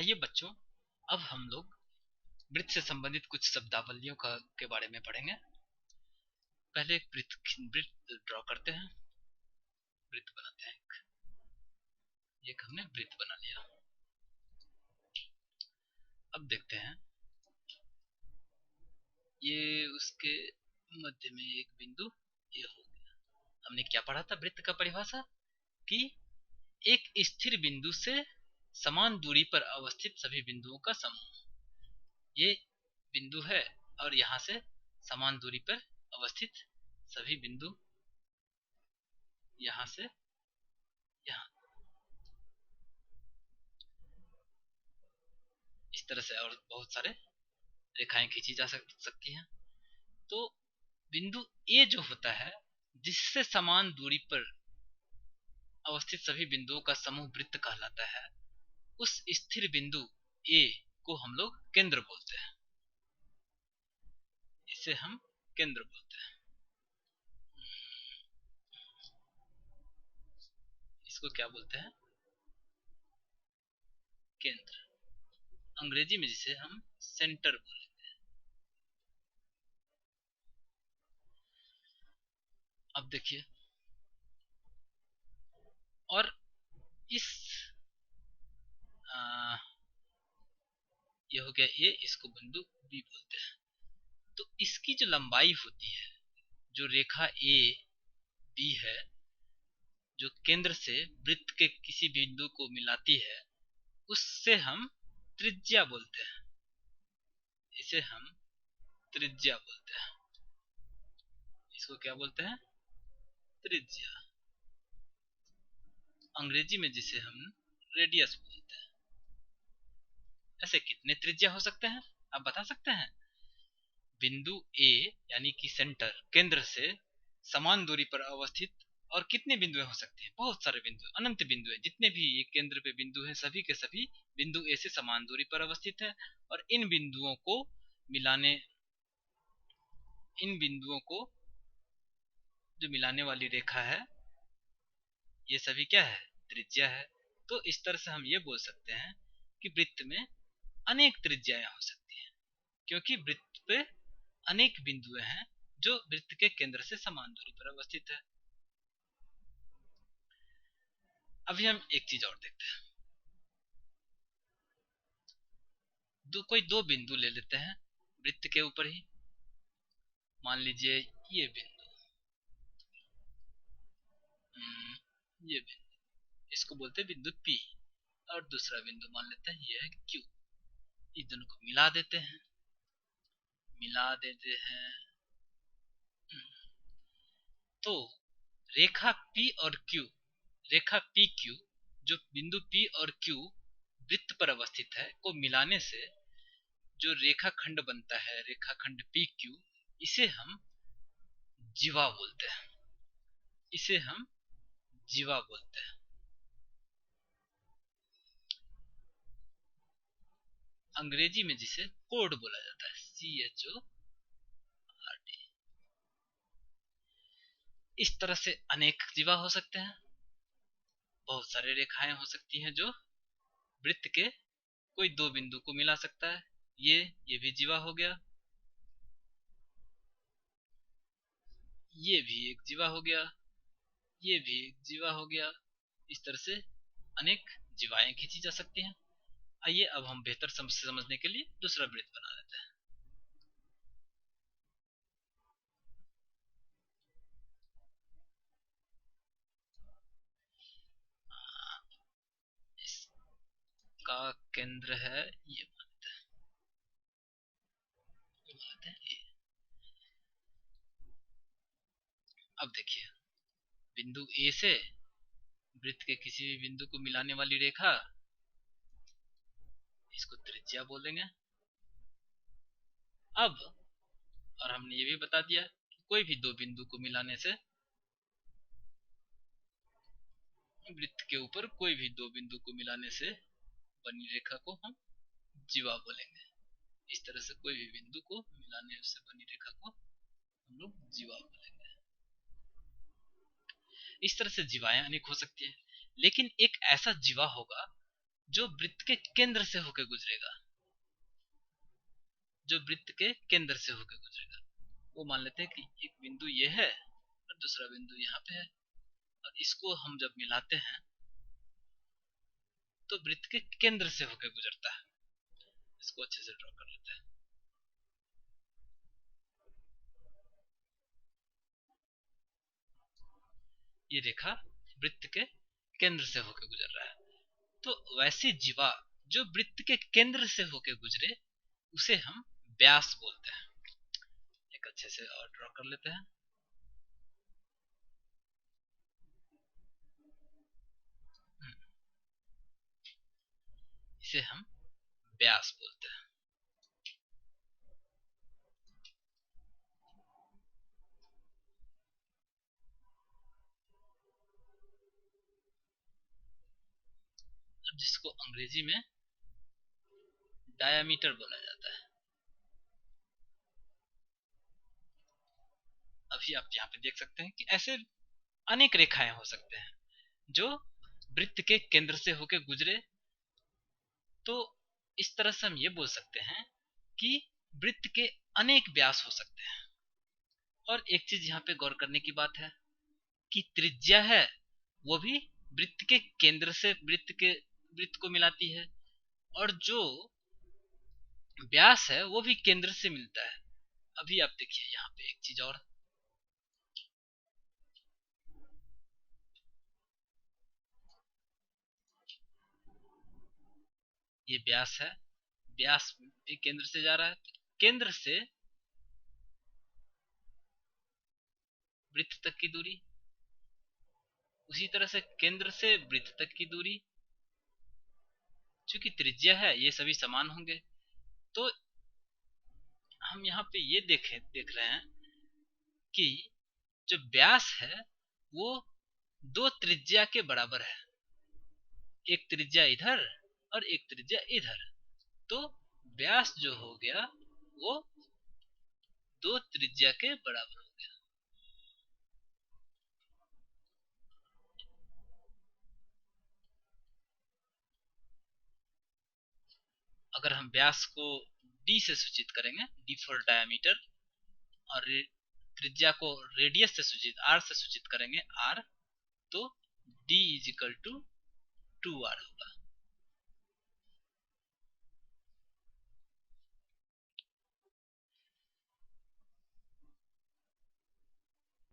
आइए बच्चों, अब हम लोग वृत्त से संबंधित कुछ शब्दावलियों के बारे में पढ़ेंगे। पहले एक वृत्त ड्रॉ करते हैं, वृत्त बनाते हैं। एक हमने वृत्त बना लिया। अब देखते हैं, ये उसके मध्य में एक बिंदु ये हो गया। हमने क्या पढ़ा था वृत्त का परिभाषा, कि एक स्थिर बिंदु से समान दूरी पर अवस्थित सभी बिंदुओं का समूह। ये बिंदु है और यहाँ से समान दूरी पर अवस्थित सभी बिंदु, यहाँ से यहाँ, इस तरह से और बहुत सारे रेखाएं खींची जा सकती हैं। तो बिंदु ए जो होता है, जिससे समान दूरी पर अवस्थित सभी बिंदुओं का समूह वृत्त कहलाता है। उस स्थिर बिंदु ए को हम लोग केंद्र बोलते हैं। इसे हम केंद्र बोलते हैं। इसको क्या बोलते हैं? केंद्र। अंग्रेजी में जिसे हम सेंटर बोलेंगे। अब देखिए, और इस ये हो गया ए, इसको बिंदु बी बोलते हैं। तो इसकी जो लंबाई होती है, जो रेखा ए बी है, जो केंद्र से वृत्त के किसी बिंदु को मिलाती है, उससे हम त्रिज्या बोलते हैं। इसे हम त्रिज्या बोलते हैं। इसको क्या बोलते हैं? त्रिज्या। अंग्रेजी में जिसे हम रेडियस बोलते हैं। ऐसे कितने त्रिज्या हो सकते हैं, आप बता सकते हैं? बिंदु ए यानी कि सेंटर, केंद्र से समान दूरी पर अवस्थित और कितने बिंदुएं हो सकती हैं? बहुत सारे बिंदु, अनंत बिंदु है। जितने भी ये केंद्र पे बिंदु हैं, सभी के सभी बिंदु ए से समान दूरी पर अवस्थित है। और इन बिंदुओं को मिलाने, इन बिंदुओं को जो मिलाने वाली रेखा है, ये सभी क्या है? त्रिज्या है। तो इस तरह से हम ये बोल सकते हैं कि वृत्त में अनेक त्रिज्याएं हो सकती हैं, क्योंकि वृत्त पे अनेक बिंदुएं हैं जो वृत्त के केंद्र से समान दूरी पर अवस्थित है। अभी हम एक चीज और देखते हैं। कोई दो बिंदु ले लेते हैं वृत्त के ऊपर ही। मान लीजिए ये बिंदु, ये बिंदु, इसको बोलते हैं बिंदु P। और दूसरा बिंदु मान लेते हैं ये है Q। इस दोनों को मिला देते हैं, मिला देते हैं। तो रेखा P और Q, रेखा PQ, जो बिंदु P और Q वृत्त पर अवस्थित है, को मिलाने से जो रेखाखंड बनता है, रेखाखंड PQ, इसे हम जीवा बोलते हैं। इसे हम जीवा बोलते हैं। अंग्रेजी में जिसे कोड बोला जाता है, CHORD। इस तरह से अनेक जीवा हो सकते हैं। बहुत सारे रेखाएं हो सकती हैं जो वृत्त के कोई दो बिंदु को मिला सकता है। ये भी जीवा हो गया, ये भी एक जीवा हो गया, ये भी एक जीवा हो गया। इस तरह से अनेक जीवाएं खींची जा सकती हैं। आइए अब हम बेहतर समझने के लिए दूसरा वृत्त बना लेते हैं। इसका केंद्र है, ये मानते हैं ये। अब देखिए, बिंदु ए से वृत्त के किसी भी बिंदु को मिलाने वाली रेखा, इसको त्रिज्या बोलेंगे। अब और हमने ये भी बता दिया कि कोई भी दो बिंदु को मिलाने से, वृत्त के ऊपर कोई भी दो बिंदु को मिलाने से बनी रेखा को हम जीवा बोलेंगे। इस तरह से कोई भी बिंदु को मिलाने से बनी रेखा को हम लोग जीवा बोलेंगे। इस तरह से जीवाएं अनेक हो सकती है, लेकिन एक ऐसा जीवा होगा जो वृत्त के केंद्र से होकर गुजरेगा, जो वृत्त के केंद्र से होकर गुजरेगा। वो मान लेते हैं कि एक बिंदु ये है और दूसरा बिंदु यहाँ पे है, और इसको हम जब मिलाते हैं तो वृत्त के केंद्र से होकर गुजरता है। इसको अच्छे से ड्रॉ कर लेते हैं। ये रेखा वृत्त के केंद्र से होकर गुजर रहा है। तो वैसी जीवा जो वृत्त के केंद्र से होकर गुजरे उसे हम व्यास बोलते हैं। एक अच्छे से और ड्रॉ कर लेते हैं। इसे हम व्यास बोलते हैं। अब जिसको अंग्रेजी में डायामीटर बोला जाता है। अभी आप यहाँ पे देख सकते हैं कि ऐसे अनेक रेखाएं हो सकते हैं जो वृत्त के केंद्र से होकर गुजरे। तो इस तरह से हम ये बोल सकते हैं कि वृत्त के अनेक व्यास हो सकते हैं। और एक चीज यहाँ पे गौर करने की बात है कि त्रिज्या है वो भी वृत्त के केंद्र से वृत्त को मिलाती है, और जो व्यास है वो भी केंद्र से मिलता है। अभी आप देखिए यहाँ पे एक चीज और, ये व्यास है, व्यास भी केंद्र से जा रहा है, तो केंद्र से वृत्त तक की दूरी, उसी तरह से केंद्र से वृत्त तक की दूरी, चूंकि त्रिज्या है ये सभी समान होंगे। तो हम यहाँ पे ये देख रहे हैं कि जो व्यास है वो दो त्रिज्या के बराबर है, एक त्रिज्या इधर और एक त्रिज्या इधर। तो व्यास जो हो गया वो दो त्रिज्या के बराबर हो गया। अगर हम व्यास को d से सूचित करेंगे, d फॉर डायमीटर, और त्रिज्या को रेडियस से सूचित r से सूचित करेंगे r, तो d is equal to 2r होगा।